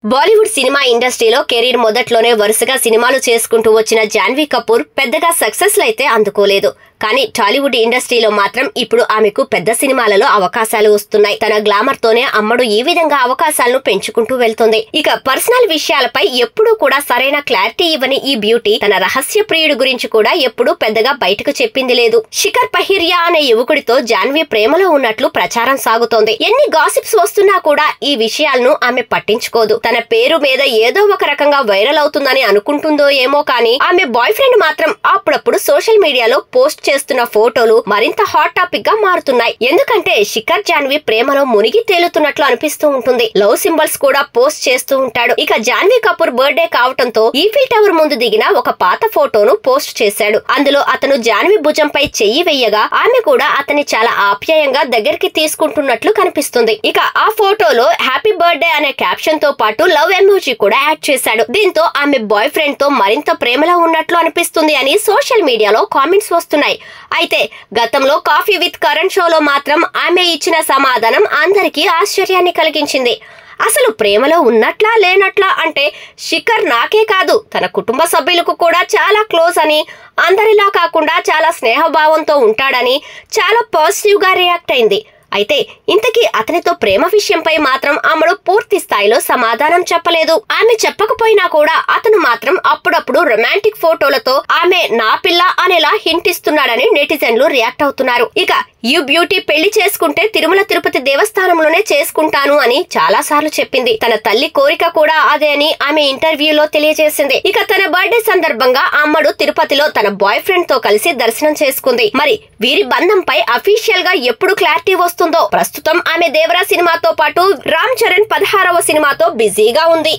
Bollywood cinema ఇండస్ట్రీలో career మొదట్లోనే వరుసగా సినిమాలు చేసుకుంటూ వచ్చిన జాన్వీ కపూర్ పెద్దగా సక్సెస్ అయితే అందుకోలేదు. కానీ టాలీవుడ్ ఇండస్ట్రీలో మాత్రం ఇప్పుడు ఆమెకు పెద్ద సినిమాలలో అవకాశాలు వస్తున్నాయి. తన గ్లామర్ తోనే అమ్మడు ఈ విధంగా అవకాశాలను పెంచుకుంటూ వెళ్తుంది. ఇక పర్సనల్ విషయాలపై ఎప్పుడూ కూడా సరైన క్లారిటీ ఇవ్వని ఈ బ్యూటీ తన రహస్య ప్రియుడి గురించి కూడా ఎప్పుడూ పెద్దగా బయటకు చెప్పింది లేదు. శిఖర్ పహిరియా అనే యువకుడితో జాన్వీ ప్రేమలో ఉన్నట్లు ప్రచారం సాగుతోంది. ఎన్ని గాసిప్స్ వస్తున్నా కూడా ఈ విషయాలను ఆమె పట్టించుకోదు. తన పేరు మీద ఏదో ఒక రకంగా వైరల్ అవుతుందని అనుకుంటుందో ఏమో కానీ ఆమె బాయ్ ఫ్రెండ్ మాత్రం అప్పుడప్పుడు సోషల్ మీడియాలో పోస్ట్ చేస్తున్న ఫోటోలు మరింత హాట్ టాపిక్ గా మారుతున్నాయి. ఎందుకంటే శిఖర్ జాన్వీ ప్రేమలో మునిగి తేలుతున్నట్లు అనిపిస్తూ ఉంటుంది. లవ్ సింబల్స్ కూడా పోస్ట్ చేస్తూ ఉంటాడు. ఇక జాన్వీ కపూర్ బర్త్డే కావటంతో ఈఫిల్ టవర్ ముందు దిగిన ఒక పాత ఫోటోను పోస్ట్ చేశాడు. అందులో అతను జాన్వీ భుజంపై చెయ్యి వెయ్యగా ఆమె కూడా అతన్ని చాలా ఆప్యాయంగా దగ్గరికి తీసుకుంటున్నట్లు కనిపిస్తుంది. ఇక ఆ ఫోటోలో హ్యాపీ బర్త్డే అనే క్యాప్షన్ తో పాటు లవ్ ఎమోజీ కూడా యాడ్ చేశాడు. దీంతో ఆమె బాయ్ ఫ్రెండ్ తో మరింత ప్రేమలో ఉన్నట్లు అనిపిస్తుంది అని సోషల్ మీడియాలో కామెంట్స్ వస్తున్నాయి. అయితే గతంలో కాఫీ విత్ కరణ్ షోలో మాత్రం ఆమె ఇచ్చిన సమాధానం అందరికీ ఆశ్చర్యాన్ని కలిగించింది. అసలు ప్రేమలో ఉన్నట్లా లేనట్లా అంటే శిఖర్ నాకే కాదు తన కుటుంబ సభ్యులకు కూడా చాలా క్లోజ్ అని, అందరిలా కాకుండా చాలా స్నేహభావంతో ఉంటాడని చాలా పాజిటివ్ గా రియాక్ట్ అయింది. అయితే ఇంతకీ అతనితో ప్రేమ విషయంపై మాత్రం ఆమెడు పూర్తి స్థాయిలో సమాధానం చెప్పలేదు. ఆమె చెప్పకపోయినా కూడా అతను మాత్రం అప్పుడప్పుడు రొమాంటిక్ ఫోటోలతో ఆమె నా పిల్ల అనేలా హింట్ ఇస్తున్నాడని నెటిజన్లు రియాక్ట్ అవుతున్నారు. ఇక ఈ బ్యూటీ పెళ్లి చేసుకుంటే తిరుమల తిరుపతి దేవస్థానంలోనే చేసుకుంటాను అని చాలా సార్లు చెప్పింది. తన తల్లి కోరిక కూడా అదే అని ఆమె ఇంటర్వ్యూలో తెలియజేసింది. ఇక తన బర్త్డే సందర్భంగా అమ్మడు తిరుపతిలో తన బాయ్ ఫ్రెండ్ తో కలిసి దర్శనం చేసుకుంది. మరి వీరి బంధంపై అఫీషియల్ గా ఎప్పుడు క్లారిటీ వస్తుందో. ప్రస్తుతం ఆమె దేవరా సినిమాతో పాటు రామ్ చరణ్ 16వ సినిమాతో బిజీగా ఉంది.